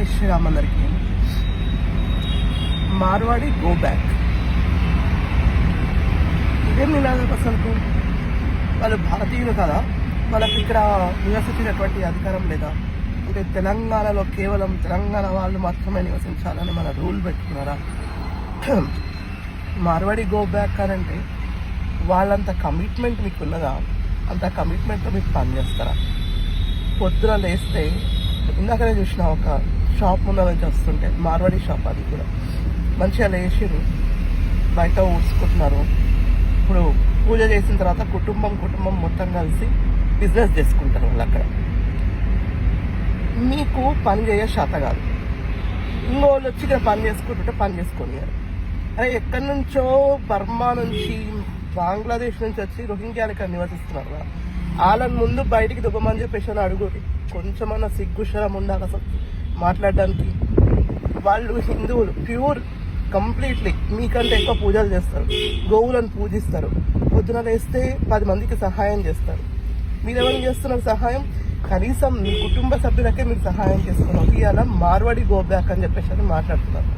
జై శ్రీరామ్ అందరికీ. Marwadi go back ఇదేం నినాదం అసలు? వాళ్ళు భారతీయులు కదా, వాళ్ళకి ఇక్కడ నివసించేటటువంటి అధికారం లేదా? అంటే తెలంగాణలో కేవలం తెలంగాణ వాళ్ళు మాత్రమే నివసించాలని మన రూల్ పెట్టుకున్నారా? మార్వాడి గో బ్యాక్ అని అంటే వాళ్ళంత కమిట్మెంట్ మీకు ఉన్నదా? అంత కమిట్మెంట్తో మీకు పని చేస్తారా? పొద్దున లేస్తే ఇందాకనే చూసిన ఒక షాప్ ముందు నుంచి వస్తుంటే, మార్వాడి షాప్, అది కూడా మంచిగా లేచిరు, బయట ఊడ్చుకుంటున్నారు. ఇప్పుడు పూజ చేసిన తర్వాత కుటుంబం మొత్తం కలిసి బిజినెస్ చేసుకుంటారు వాళ్ళు అక్కడ. మీకు పని చేయ శాత కాదు, ఇంకోళ్ళు వచ్చి ఇక్కడ పని చేసుకుంటుంటే పని చేసుకొని, అరే ఎక్కడి నుంచో బర్మా నుంచి బంగ్లాదేశ్ నుంచి వచ్చి రోహింగ్యాలు ఇక్కడ నివసిస్తున్నారు కదా, వాళ్ళని ముందు బయటికి దుబ్బమని చెప్పేసి అడుగురి. కొంచెమన్నా సిగ్గుశరం ఉండాలి అసలు మాట్లాడడానికి. వాళ్ళు హిందువులు ప్యూర్, కంప్లీట్లీ మీకంటే ఎక్కువ పూజలు చేస్తారు, గోవులను పూజిస్తారు, పొద్దున వేస్తే 10 మందికి సహాయం చేస్తారు. మీరెవరికి చేస్తున్నారు సహాయం? కనీసం మీ కుటుంబ సభ్యులకే మీరు సహాయం చేసుకున్నారు. ఇవాళ మార్వాడి గో బ్యాక్ అని చెప్పేసి మాట్లాడుతున్నారు.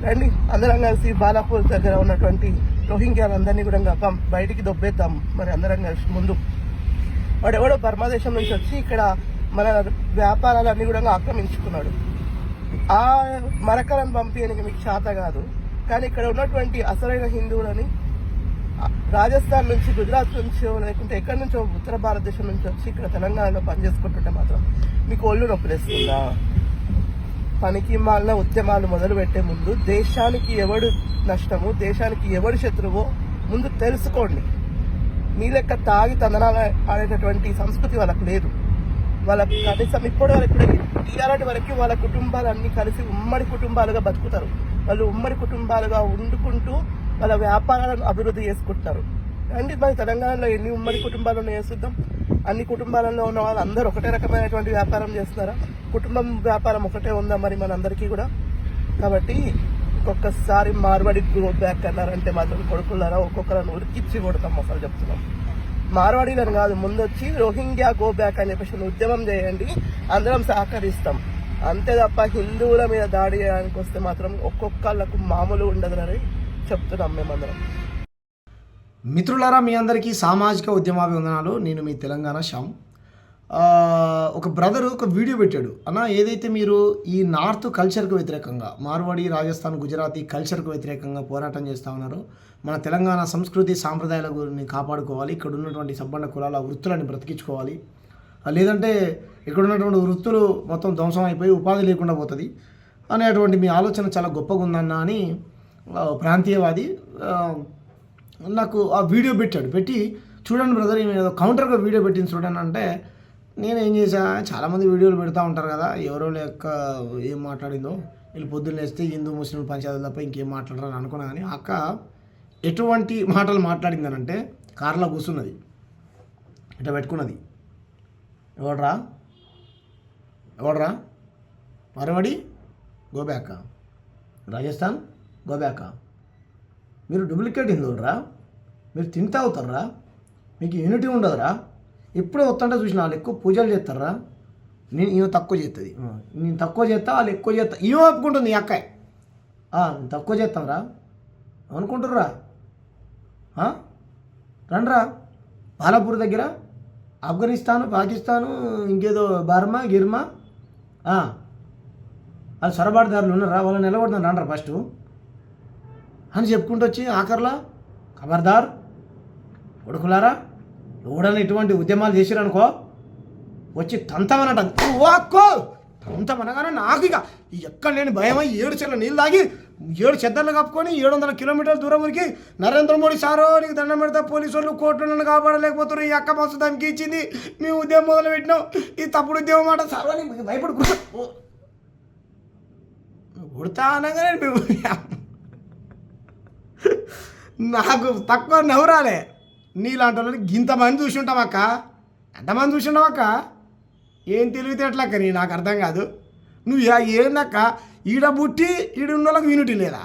రండి అందరం కలిసి బాలాపూర్ దగ్గర ఉన్నటువంటి రోహింగ్యాలందరినీ కూడా బయటికి దొబ్బేద్దాం. మరి అందరం కలిసి ముందు. వాడు ఎవడో బర్మా దేశం నుంచి వచ్చి ఇక్కడ మన వ్యాపారాలన్నీ కూడా ఆక్రమించుకున్నాడు. ఆ మరకలను పంపించడానికి మీకు శాత కాదు, కానీ ఇక్కడ ఉన్నటువంటి అసలైన హిందువులని రాజస్థాన్ నుంచి, గుజరాత్ నుంచో, లేకుంటే ఎక్కడి నుంచో ఉత్తర భారతదేశం నుంచి వచ్చి ఇక్కడ తెలంగాణలో పనిచేసుకుంటుంటే మాత్రం మీకు ఒళ్ళు నొప్పిలేస్తుందా? పనికి మాలిన ఉద్యమాలు మొదలు పెట్టే ముందు దేశానికి ఎవడు నష్టము, దేశానికి ఎవడు శత్రువో ముందు తెలుసుకోండి. మీ లెక్క తాగి తందనాలు ఆడేటటువంటి సంస్కృతి వాళ్ళకు లేదు. వాళ్ళకి కనీసం ఇప్పటి వరకు ఇలాంటి వరకు వాళ్ళ కుటుంబాలన్నీ కలిసి ఉమ్మడి కుటుంబాలుగా బతుకుతారు. వాళ్ళు ఉమ్మడి కుటుంబాలుగా వండుకుంటూ వాళ్ళ వ్యాపారాలను అభివృద్ధి చేసుకుంటారు. అండి మరి తెలంగాణలో ఎన్ని ఉమ్మడి కుటుంబాలు ఉన్నాయో చూద్దాం. అన్ని కుటుంబాలలో ఉన్న వాళ్ళు అందరూ ఒకటే రకమైనటువంటి వ్యాపారం చేస్తున్నారా? కుటుంబం వ్యాపారం ఒకటే ఉందా మరి మనందరికీ కూడా? కాబట్టి ఒక్కొక్కసారి మార్వాడి గో బ్యాక్ అన్నారంటే మాత్రం కొడుకున్నారా ఒక్కొక్కరిని ఉరికిచ్చి కొడతాం. అసలు చెప్తున్నాం, మార్వాడీలను కాదు, ముందొచ్చి రోహింగ్యా గో బ్యాక్ అని చెప్పేసి ఉద్యమం చేయండి, అందరం సహకరిస్తాం. అంతే తప్ప హిందువుల మీద దాడి చేయడానికి వస్తే మాత్రం ఒక్కొక్కళ్ళకు మామూలు ఉండదని చెప్తున్నాం మేమందరం. మిత్రులారా, మీ అందరికీ సామాజిక ఉద్యమాభివందనాలు. నేను మీ తెలంగాణ శ్యామ్. ఒక బ్రదర్ ఒక వీడియో పెట్టాడు. అన్న, ఏదైతే మీరు ఈ నార్త్ కల్చర్కు వ్యతిరేకంగా, మార్వాడి, రాజస్థాన్, గుజరాతీ కల్చర్కు వ్యతిరేకంగా పోరాటం చేస్తూ ఉన్నారో, మన తెలంగాణ సంస్కృతి సాంప్రదాయాల గురించి కాపాడుకోవాలి, ఇక్కడ ఉన్నటువంటి సబ్బండ కులాల వృత్తులని బ్రతికించుకోవాలి, లేదంటే ఇక్కడ ఉన్నటువంటి వృత్తులు మొత్తం ధ్వంసం అయిపోయి ఉపాధి లేకుండా పోతుంది అనేటువంటి మీ ఆలోచన చాలా గొప్పగా ఉందన్న అని ప్రాంతీయవాది నాకు ఆ వీడియో పెట్టాడు. పెట్టి చూడండి బ్రదర్, ఏదో కౌంటర్గా వీడియో పెట్టింది చూడండి అంటే, నేను ఏం చేశా, చాలామంది వీడియోలు పెడతా ఉంటారు కదా, ఎవరో లెక్క ఏం మాట్లాడిందో, వీళ్ళు పొద్దున్న వేస్తే హిందూ ముస్లిం పంచాయతీలు తప్ప ఇంకేం మాట్లాడరని అనుకున్నా. కానీ అక్క ఎటువంటి మాటలు మాట్లాడిందనంటే, కార్లో కూర్చున్నది, ఇట్లా పెట్టుకున్నది, ఎవడ్రా మరవడి గోబ్యాక, రాజస్థాన్ గోబ్యాక, మీరు డూప్లికేట్ హిందువులరా, మీరు తింటా అవుతారా, మీకు యూనిటీ ఉండదురా, ఎప్పుడో వస్తుంటే చూసిన వాళ్ళు ఎక్కువ పూజలు చేస్తారా, ఈమె తక్కువ చేస్తుంది, నేను తక్కువ చేస్తా వాళ్ళు ఎక్కువ చేస్తా, ఈమె ఒప్పుకుంటుంది ఈ అక్కాయ్, నేను తక్కువ చేస్తాంరా అనుకుంటుర్రా, రండ్రా బాలాపూర్ దగ్గర ఆఫ్ఘనిస్తాను, పాకిస్తాను, ఇంకేదో బర్మా గిర్మా వాళ్ళు సొరబాటుదారులు ఉన్నారా, వాళ్ళని నిలబడతాను రండ్రా ఫస్ట్ అని చెప్పుకుంటూ వచ్చి ఆఖర్లా ఖబర్దార్ కొడుకులారా, ఎవడన్నా ఇటువంటి ఉద్యమాలు చేసిరనుకో వచ్చి తంతమనట, తంతమనగానే నాకు ఇక ఎక్కడ లేని భయమై 7 చెట్ల నీళ్ళు తాగి 7 చెద్దర్లు కప్పుకొని 700 కిలోమీటర్ల దూరం ఉరికి, నరేంద్ర మోడీ సారో నీకు దండం పెడతా, పోలీసు వాళ్ళు కోర్టులను కాపాడలేకపోతున్నారు, ఈ అక్క మస్తు ధమ్కి ఇచ్చింది, మేము ఉద్యమం మొదలు పెట్టినాం, ఈ తప్పుడు ఉద్యమం మాట సారో నీకు భయపడి కుడతా అనగానే మేము నాకు తక్కువ నవ్వురాలే. నీలాంటి వాళ్ళని ఇంతమంది చూసి ఉంటాం అక్క, ఎంతమంది చూసి ఉంటాం అక్క, ఏం తెలివితేటలక్క నీ నాకు అర్థం కాదు. నువ్వు ఏందక్క ఈడ పుట్టి ఈడ ఉన్న వాళ్ళకి యూనిటీ లేదా?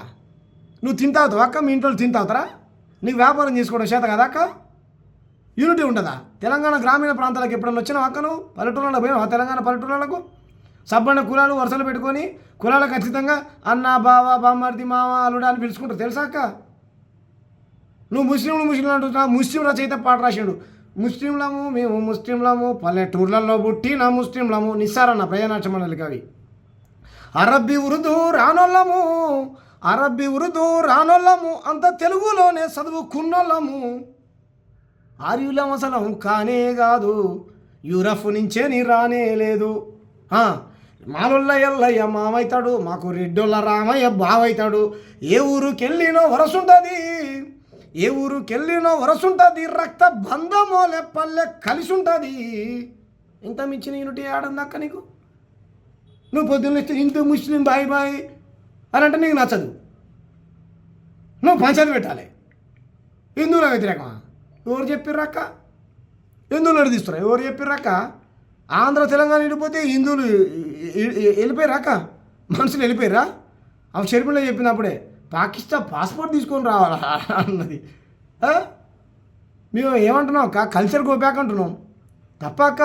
నువ్వు తింటావుతావు అక్క, మీ ఇంట్లో తింటావుతారా? నీకు వ్యాపారం చేసుకోవడం చేత కదా అక్క? యూనిటీ ఉంటుందా? తెలంగాణ గ్రామీణ ప్రాంతాలకు ఎప్పుడన్నా వచ్చినావు అక్క? నువ్వు పల్లెటూళ్ళలో పోయినావా? తెలంగాణ పల్లెటూళ్ళకు సబ్బన్న కులాలు వరుసలు పెట్టుకొని కులాలు ఖచ్చితంగా అన్న బావ బామ్మర్ది మామ అల్లుడా అని పిలుచుకుంటారు తెలుసా అక్క? నువ్వు ముస్లింలు అంటున్నావు. ముస్లిం రచయిత పాట రాశాడు, ముస్లింలము మేము ముస్లింలము పల్లెటూర్లలో పుట్టిన ముస్లింలము. నిస్సారన్న ప్రజానాట్య మండలి కవి. అరబ్బీ ఉర్దూ రానోళ్ళము అంత తెలుగులోనే చదువుకున్నోళ్ళము. ఆర్యులం అసలం కానే కాదు, యూరప్ నుంచే నీ రానే లేదు. మాలొల్ల ఎల్లయ్య మామవుతాడు, మాకు రెడ్డొల్ల రామయ్య బావవుతాడు. ఏ ఊరుకెళ్ళినో వరసుంటుంది, రక్త బంధమోలే పల్లె కలిసి ఉంటుంది. ఇంత మించిన యూనిటీ ఆడందాక నీకు? నువ్వు పొద్దున్న హిందూ ముస్లిం బాయ్ బాయ్ అని అంటే నీకు నచ్చదు. నువ్వు పంచాయతీ పెట్టాలి. హిందువుల వ్యతిరేకమా? ఎవరు చెప్పిర్రక్క? హిందువులు నడిపిస్తురా? ఎవరు చెప్పిర్రక్క? ఆంధ్ర తెలంగాణ వెళ్ళిపోతే హిందువులు వెళ్ళిపోయారాక? మనుషులు వెళ్ళిపోయారా? అవి షర్మిల చెప్పినప్పుడే పాకిస్తాన్ పాస్పోర్ట్ తీసుకొని రావాలా అన్నది. మేము ఏమంటున్నాం అక్క? కల్చర్ గోబ్యాక్ అంటున్నాం తప్ప అక్క.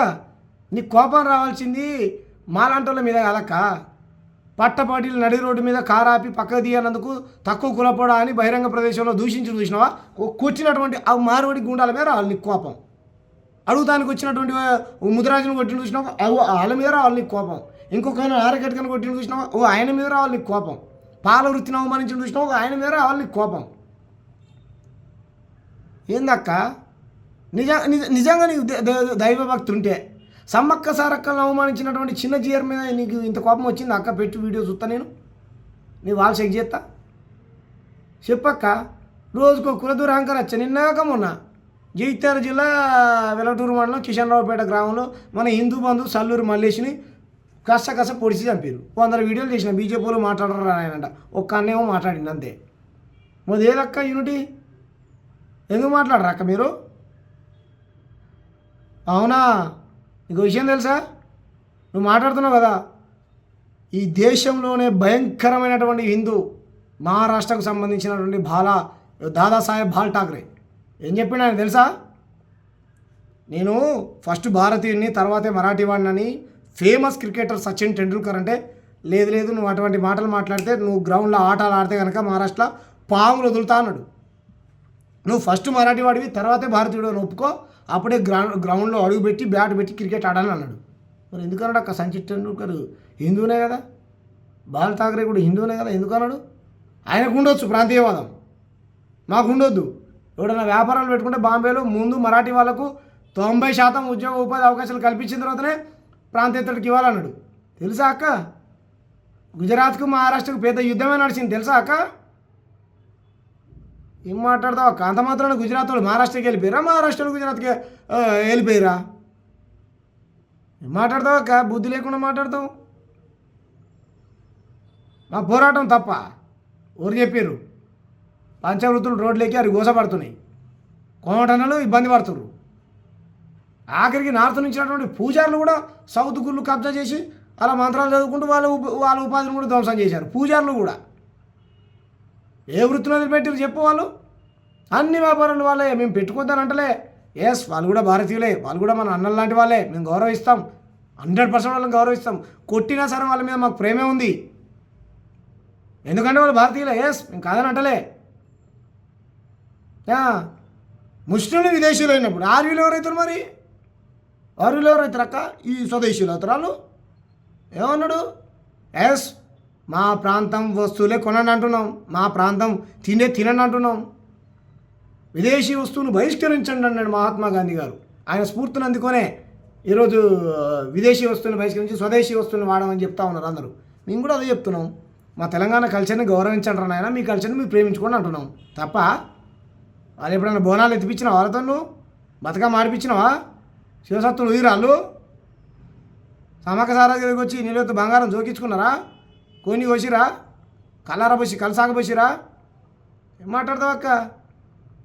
నీకు కోపం రావాల్సింది మాలాంటోళ్ళ మీద కాదక్క. పట్టపాటీలు నడి రోడ్డు మీద కారాపి పక్కకు తీయనందుకు తక్కువ కులపోడా అని బహిరంగ ప్రదేశంలో దూషించి చూసినావా? కొచ్చినటువంటి ఆ మారువడి గుండాల మీద రావాలి నీకు కోపం. అడుగుతానికి వచ్చినటువంటి ముదిరాజును కొట్టిన చూసినావా? వాళ్ళ మీద రావాలి నీకు కోపం. ఇంకొక ఆయన ఆరగట్టుకని కొట్టిన చూసినావా? ఆయన మీద రావాలి నీకు కోపం. పాల వృత్తిని అవమానించిన చూసినావా? ఆయన మీద రావాలి నీకు కోపం. ఏందక్క నిజంగా నీకు దైవభక్తి ఉంటే సమ్మక్క సారక్కలను అవమానించినటువంటి చిన్న జీఆర్ మీద నీకు ఇంత కోపం వచ్చింది అక్క? పెట్టి వీడియో చూస్తా నేను, నీ వాళ్ళు చెక్ చేస్తా. చెప్పక్క, రోజుకో కులదూర యాంకర్ వచ్చా. నిన్నాక మొన్న జగిత్యాల జిల్లా వెలటూరు మండలం కిషన్రావుపేట గ్రామంలో మన హిందూ బంధువు సల్లూరు మల్లేష్ని కస పొడిచి చంపారు. 100 వీడియోలు చేసిన బీజేపీలో మాట్లాడరు ఆయనంట. ఒక్క అన్నేమో మాట్లాడింది అంతే. మరి ఏదక్క యూనిటీ? ఎందుకు మాట్లాడరు అక్క మీరు? అవునా? నీకు విషయం తెలుసా? నువ్వు మాట్లాడుతున్నావు కదా, ఈ దేశంలోనే భయంకరమైనటువంటి హిందూ మహారాష్ట్రకు సంబంధించినటువంటి దాదాసాహెబ్ బాల్ ఠాక్రే ఏం చెప్పినా ఆయన తెలుసా? నేను ఫస్ట్ భారతీయుడిని, తర్వాతే మరాఠీ వాడినని ఫేమస్ క్రికెటర్ సచిన్ టెండూల్కర్ అంటే, లేదు నువ్వు అటువంటి మాటలు మాట్లాడితే నువ్వు గ్రౌండ్లో ఆటలు ఆడితే కనుక మహారాష్ట్రలో పాములు వదులుతా అన్నాడు. నువ్వు ఫస్ట్ మరాఠీ వాడివి, తర్వాతే భారతీయుడు అని ఒప్పుకో, అప్పుడే గ్రౌండ్లో అడుగు పెట్టి బ్యాట్ పెట్టి క్రికెట్ ఆడాలని అన్నాడు. మరి ఎందుకన్నాడు అక్క? సచిన్ టెండూల్కర్ హిందూనే కదా, బాల్ ఠాక్రే కూడా హిందూనే కదా, ఎందుకన్నాడు? ఆయనకు ఉండొచ్చు ప్రాంతీయవాదం, మాకు ఉండొద్దు. ఎవడైనా వ్యాపారాలు పెట్టుకుంటే బాంబేలో ముందు మరాఠీ వాళ్ళకు 90% ఉద్యోగ ఉపాధి అవకాశాలు కల్పించిన తర్వాతనే ప్రాంతీయతడికి ఇవ్వాలన్నాడు. తెలుసా అక్క? గుజరాత్కు మహారాష్ట్రకు పెద్ద యుద్ధమే నడిచింది తెలుసా అక్క? ఏం మాట్లాడతావు అక్క? అంత మాత్రాన గుజరాత్ వాళ్ళు మహారాష్ట్రకి వెళ్ళిపోయారా, మహారాష్ట్రలో గుజరాత్కి వెళ్ళిపోయారా? ఏం మాట్లాడతావు అక్క? బుద్ధి లేకుండా మాట్లాడతావు. మా పోరాటం తప్ప ఎవరు చెప్పారు? పంచవృత్తులు రోడ్లకి అవి గోసపడుతున్నాయి, కోమటనలు ఇబ్బంది పడుతున్నారు. ఆఖరికి నార్త్ నుంచినటువంటి పూజారులు కూడా సౌత్ గుళ్ళు కబ్జా చేసి అలా మంత్రాలు చదువుకుంటూ వాళ్ళ ఉపాధిని కూడా ధ్వంసం చేశారు. పూజారులు కూడా ఏ వృత్తిలో పెట్టారు చెప్పు? వాళ్ళు అన్ని వ్యాపారాలు వాళ్ళే. మేము పెట్టుకుంటానంటలే. ఎస్, వాళ్ళు కూడా భారతీయులే, వాళ్ళు కూడా మన అన్నల లాంటి వాళ్ళే. మేము గౌరవిస్తాం, 100% వాళ్ళని గౌరవిస్తాం. కొట్టినా సరే వాళ్ళ మీద మాకు ప్రేమే ఉంది, ఎందుకంటే వాళ్ళు భారతీయులే. ఎస్, మేము కాదని అంటలే. ముస్లింలు విదేశీయులు అయినప్పుడు ఆర్యులు ఎవరైతారు? మరి ఆర్యులు ఎవరైతారు అక్క? ఈ స్వదేశీయులు అవుతారు వాళ్ళు. ఏమన్నాడు? ఎస్, మా ప్రాంతం వస్తువులే కొనండి అంటున్నాం, మా ప్రాంతం తినండి అంటున్నాం, విదేశీ వస్తువును బహిష్కరించండి అన్నాడు మహాత్మా గాంధీ గారు. ఆయన స్ఫూర్తిని అందుకొనే ఈరోజు విదేశీ వస్తువులను బహిష్కరించి స్వదేశీ వస్తువులను వాడమని చెప్తా ఉన్నారు అందరూ. మేము కూడా అదే చెప్తున్నాం. మా తెలంగాణ కల్చర్ని గౌరవించండి నాయన, మీ కల్చర్ని మీరు ప్రేమించుకోండి అంటున్నాం తప్ప వాళ్ళు ఎప్పుడైనా బోనాలు ఎత్తిపించినావా? వాళ్ళతో నువ్వు బతుకమ్మ ఆడిపించినావా? శివసత్తులు ఉదిరాళ్ళు సమ్మక్క సారా దగ్గరికి వచ్చి నీళ్ళతో బంగారం జోకించుకున్నారా? కోని కోసిరా? కల్లారబోసి కలసాగబోసిరా? ఏం మాట్లాడతావు అక్క?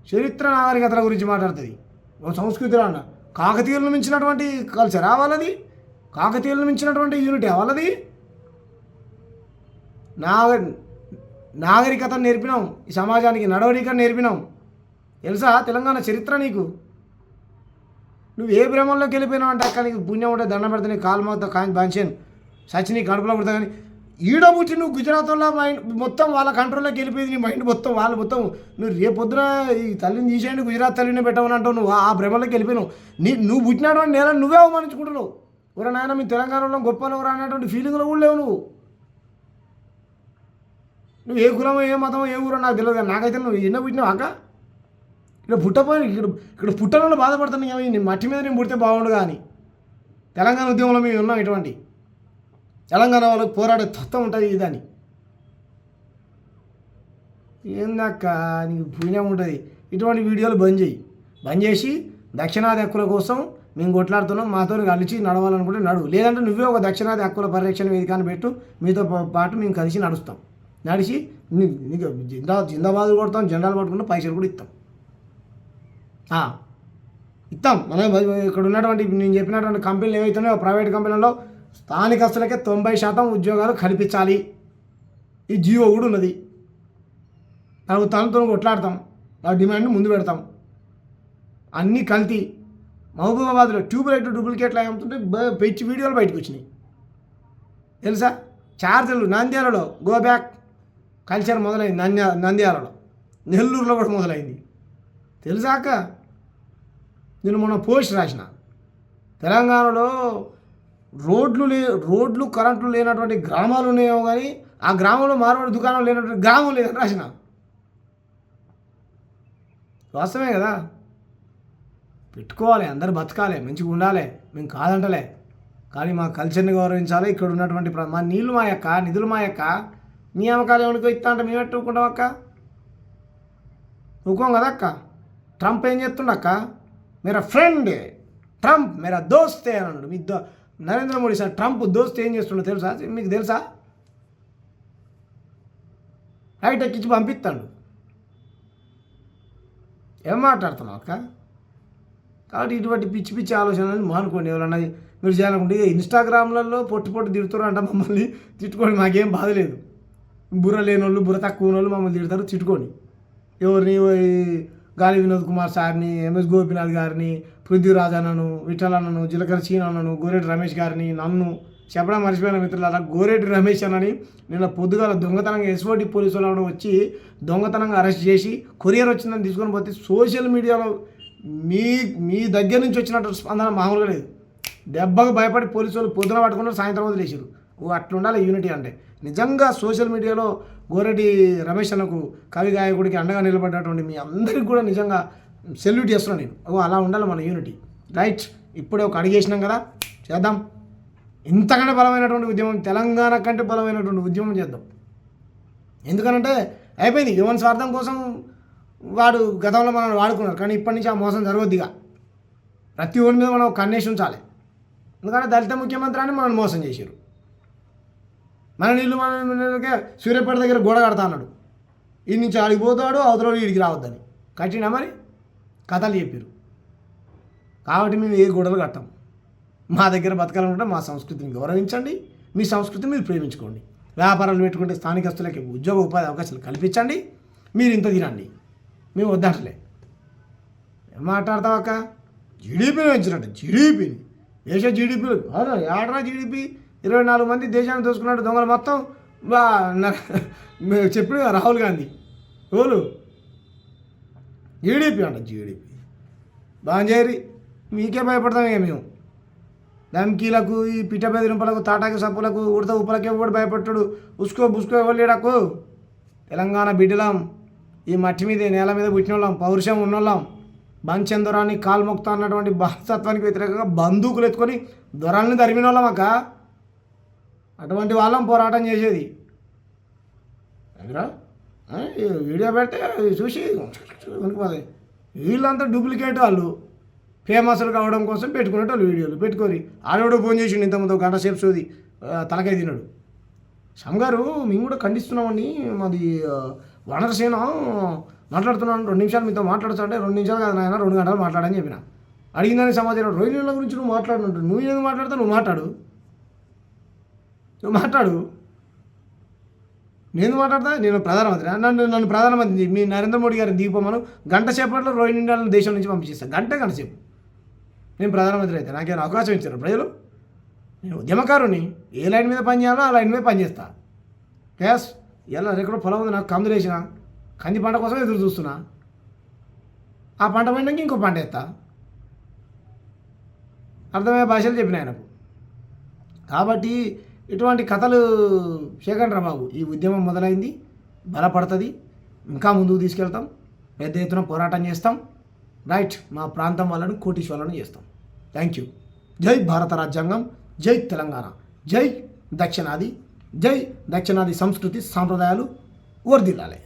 చరిత్ర నాగరికతల గురించి మాట్లాడుతుంది, సంస్కృతిలో అన్న. కాకతీయులను మించినటువంటి కల్చరా వాళ్ళది? కాకతీయులను మించినటువంటి యూనిటీ వాళ్ళది? నాగరికతను నేర్పినాం, ఈ సమాజానికి నడవడికను నేర్పినాం. తెలుసా తెలంగాణ చరిత్ర నీకు? నువ్వు ఏ భ్రమంలోకి వెళ్ళిపోయినావు అంటే అక్క నీకు పుణ్యం ఉంటే దండం పెడితే నీకు కాలు మోత కాని బాంచాను. సచిని కడుపులో పుడతా కానీ ఈడ పుట్టి నువ్వు గుజరాత్లో మైండ్ మొత్తం వాళ్ళ కంట్రోల్లోకి వెళ్ళిపోయింది. నీ మైండ్ మొత్తం వాళ్ళు మొత్తం నువ్వు రేపొద్దున ఈ తల్లిని తీసేయండి గుజరాత్ తల్లిని పెట్టమని అంటావు. నువ్వు ఆ భ్రమలోకి వెళ్ళిపోయినావు. నువ్వు పుట్టినటువంటి నేల నువ్వే అవమానించుకుంటున్నావు. ఎవరు నాయన మీ తెలంగాణలో గొప్పలు ఎవరు అనేటువంటి ఫీలింగ్లో కూడా లేవు. నువ్వు ఏ కులమో ఏ మతమో ఏ ఊరో నాకు తెలియదు. కానీ నాకైతే నువ్వు ఎన్నో పుట్టినావు అక్క. ఇక్కడ పుట్టపోయి ఇక్కడ పుట్టడంలో బాధపడుతున్నావు. నీ మట్టి మీద నేను పుడితే బాగుండు కానీ తెలంగాణ ఉద్యమంలో మేము ఉన్నాం. ఇటువంటి తెలంగాణ వాళ్ళకి పోరాడే తత్వం ఉంటుంది ఇదని. ఏందక్క నీకు పుణ్యం ఉంటుంది. ఇటువంటి వీడియోలు బంద్ చేసి దక్షిణాది హక్కుల కోసం మేము కొట్లాడుతున్నాం, మాతో కలిసి నడవాలనుకుంటే నడువు. లేదంటే నువ్వే ఒక దక్షిణాది హక్కుల పరిరక్షణ వేదికను పెట్టు, మీతో పాటు మేము కలిసి నడిచి నీకు జిందాబాద్ కొడతాం, జెండాలు పట్టుకుంటే పైసలు కూడా ఇస్తాం. మనం ఇక్కడ ఉన్నటువంటి నేను చెప్పినటువంటి కంపెనీలు ఏవైతున్నాయో ప్రైవేట్ కంపెనీలలో స్థానికస్తులకే 90% ఉద్యోగాలు కల్పించాలి. ఈ జియో కూడా ఉన్నది. ప్రభుత్వాలతో కొట్లాడతాం, ఆ డిమాండ్ ముందు పెడతాం. అన్నీ కల్తీ. మహబూబాబాద్లో ట్యూబ్లైట్ డూప్లికేట్లు అమ్ముతుంటే పెంచి వీడియోలు బయటకు వచ్చినాయి తెలుసా. చార్జర్లు నంద్యాలలో గో బ్యాక్ కల్చర్ మొదలైంది. నంద్యాలలో, నెల్లూరులో కూడా మొదలైంది తెలుసాక. నేను మొన్న పోస్ట్ రాసిన తెలంగాణలో రోడ్లు కరెంట్లు లేనటువంటి గ్రామాలు ఉన్నాయేమో కానీ ఆ గ్రామంలో మార్వాడి దుకాణం లేనటువంటి గ్రామం లేదని రాసిన. వాస్తవమే కదా. పెట్టుకోవాలి, అందరు బతకాలి, మంచిగా ఉండాలి, మేము కాదంటలే. కానీ మా కల్చర్ని గౌరవించాలి. ఇక్కడ ఉన్నటువంటి మా నీళ్ళు మా యొక్క నిధులు మా యొక్క నీ అమ్మకాలు ఎవరికి ఇస్తా అంటే మేము ఎట్టుకుంటాం అక్క. ఊకోం కదా అక్క. ట్రంప్ ఏం చెప్తుండక్క, మేరా ఫ్రెండ్ ట్రంప్ మేరా దోస్తే అని అన్నాడు. మీ నరేంద్ర మోడీ సార్ ట్రంప్ దోస్త్ ఏం చేస్తుండో తెలుసా? మీకు తెలుసా? రైట్ ఎక్కించి పంపిస్తాడు. ఏం మాట్లాడుతున్నావు అక్క? కాబట్టి ఇటువంటి పిచ్చి పిచ్చి ఆలోచనలు మానుకోండి. ఎవరన్నా మీరు చేయాలనుకుంటే ఇన్స్టాగ్రామ్లలో పొట్టు తిడుతారు అంట, మమ్మల్ని తిట్టుకోండి, మాకేం బాధ లేదు. బుర్ర లేని వాళ్ళు, బుర్ర తక్కువ వాళ్ళు మమ్మల్ని తిడతారు, తిట్టుకోండి. ఎవరిని గాలి వినోద్ కుమార్ సార్ని, ఎంఎస్ గోపినాథ్ గారిని, పృథ్వీరాజ్ అన్నను, విఠల్ అన్నను, జీలకర్ర సీన్ అన్నను, గోరెడ్డి రమేష్ గారిని, నన్ను చెప్పడం మర్చిపోయిన మిత్రులారా. గోరెడ్డి రమేష్ అన్నని నిన్న పొద్దుగాల దొంగతనంగా ఎస్ఓటి పోలీసు వాళ్ళు వచ్చి దొంగతనంగా అరెస్ట్ చేసి కొరియర్ వచ్చిందని తీసుకొని పోతే సోషల్ మీడియాలో మీ దగ్గర నుంచి వచ్చినట్టు స్పందన మామూలుగా లేదు. దెబ్బకు భయపడి పోలీసు వాళ్ళు పొద్దున పట్టుకున్నారు, సాయంత్రం వదిలేసారు. అట్లుండాలి యూనిటీ అంటే. నిజంగా సోషల్ మీడియాలో గోరెడ్డి రమేష్ అన్నకు కవి గాయకుడికి అండగా నిలబడ్డటువంటి మీ అందరికీ కూడా నిజంగా సెల్యూట్ చేస్తున్నాను నేను. అలా ఉండాలి మన యూనిటీ. రైట్, ఇప్పుడే ఒక అడిగేసినాం కదా, చేద్దాం. ఇంతకంటే బలమైనటువంటి ఉద్యమం, తెలంగాణ కంటే బలమైనటువంటి ఉద్యమం చేద్దాం. ఎందుకనంటే అయిపోయింది. యువన్ స్వార్థం కోసం వాడు గతంలో మనం వాడుకున్నారు, కానీ ఇప్పటి నుంచి ఆ మోసం జరగొద్దిగా. ప్రతి ఒడి మీద మనం కన్నేసి ఉంచాలి. ఎందుకంటే దళిత ముఖ్యమంత్రి అని మనం మోసం చేశారు. మన నీళ్ళు మన సూర్యాపేట దగ్గర గోడ కడతా అన్నాడు. ఈ నుంచి ఆడికి పోతాడు, అవతల వీడికి రావద్దని కట్టినా మరి కథలు చెప్పారు. కాబట్టి మేము ఏ గోడలు కట్టాం. మా దగ్గర బతకాలనుకుంటే మా సంస్కృతిని గౌరవించండి, మీ సంస్కృతిని మీరు ప్రేమించుకోండి. వ్యాపారాలు పెట్టుకుంటే స్థానికస్తులకి ఉద్యోగ ఉపాధి అవకాశాలు కల్పించండి. మీరు ఇంత తినండి, మేము వద్దంటలే. ఏం మాట్లాడతావు అక్క? జీడీపీని పెంచినట్టు జీడీపీని దేశ జీడీపీలు ఏడరా జీడీపీ 24 మంది దేశాన్ని దోసుకున్నట్టు దొంగలు మొత్తం చెప్పిన రాహుల్ గాంధీ ఓలు జీడీపీ అంట. జీడీపీ బాంజేరి మీకే భయపడతాం. ఇక మేము ధమ్కీలకు, ఈ పిట్ట బెదిరింపులకు, తాటాకి సప్పులకు, ఉడత ఉప్పులకి ఎవడు భయపడ్డాడు? ఉసుకో బుసుకో ఇవ్వలేడకు. తెలంగాణ బిడ్డలం, ఈ మట్టి మీద నేల మీద పుట్టిన వాళ్ళం, పౌరుషం ఉన్నోళ్ళం. బంచెందొరాన్ని కాల్మొక్తా అన్నటువంటి బానిసత్వానికి వ్యతిరేకంగా బందూకులు ఎత్తుకొని దొరాలని తరిమిన వాళ్ళం అక్క. అటువంటి వాళ్ళం పోరాటం చేసేది. వీడియో పెడితే చూసి వణికిపోతాయి. వీళ్ళంతా డూప్లికేట్ వాళ్ళు, ఫేమస్లు కావడం కోసం పెట్టుకునేటోళ్ళు వీడియోలు పెట్టుకొని. ఆడవాడు ఫోన్ చేసిండు ఇంతకుముందు గంట సేపు సోది తలకాయ తిన్నాడు. షమ్గారు మేము కూడా ఖండిస్తున్నామండి, మాది వనరసేన మాట్లాడుతున్నాను, 2 నిమిషాలు మీతో మాట్లాడుతా అంటే 2 నిమిషాలు కాదు నాయన 2 గంటలు మాట్లాడని చెప్పిన. అడిగిందని సమాచారం రోహిణుల గురించి నువ్వు మాట్లాడుతుంటావు. నువ్వు ఎందుకు మాట్లాడతావు? నువ్వు మాట్లాడు. నేను మాట్లాడతా? నేను ప్రధానమంత్రి, నన్ను ప్రధానమంత్రి మీ నరేంద్ర మోడీ గారిని దిగిపోమను, గంట సేపట్లో రోహిణ్యాలను దేశం నుంచి పంపించేస్తాను. గంట సేపు నేను ప్రధానమంత్రి అయితే నాకేమైనా అవకాశం ఇచ్చారు ప్రజలు? నేను ఉద్యమకారుని, ఏ లైన్ మీద పని చేయాలో ఆ లైన్ మీద పని చేస్తా. గ్యాస్ ఎలా ఎక్కడో పొలం ఉంది, నాకు కందులు వేసిన కంది పంట కోసం ఎదురు చూస్తున్నా. ఆ పంట పండకి ఇంకో పంట వేస్తా. అర్థమయ్యే భాషలు చెప్పిన ఆయనకు. కాబట్టి ఇటువంటి కథలు చేయకండి బాబు. ఈ ఉద్యమం మొదలైంది, బలపడుతుంది, ఇంకా ముందుకు తీసుకెళ్తాం, పెద్ద ఎత్తున పోరాటం చేస్తాం. రైట్, మా ప్రాంతం వాళ్ళను కోటీశ్వరులను చేస్తాం. Thank you. జై భారత రాజ్యాంగం, జై తెలంగాణ, జై దక్షిణాది, జై దక్షిణాది సంస్కృతి సాంప్రదాయాలు వర్ధిల్లాలి.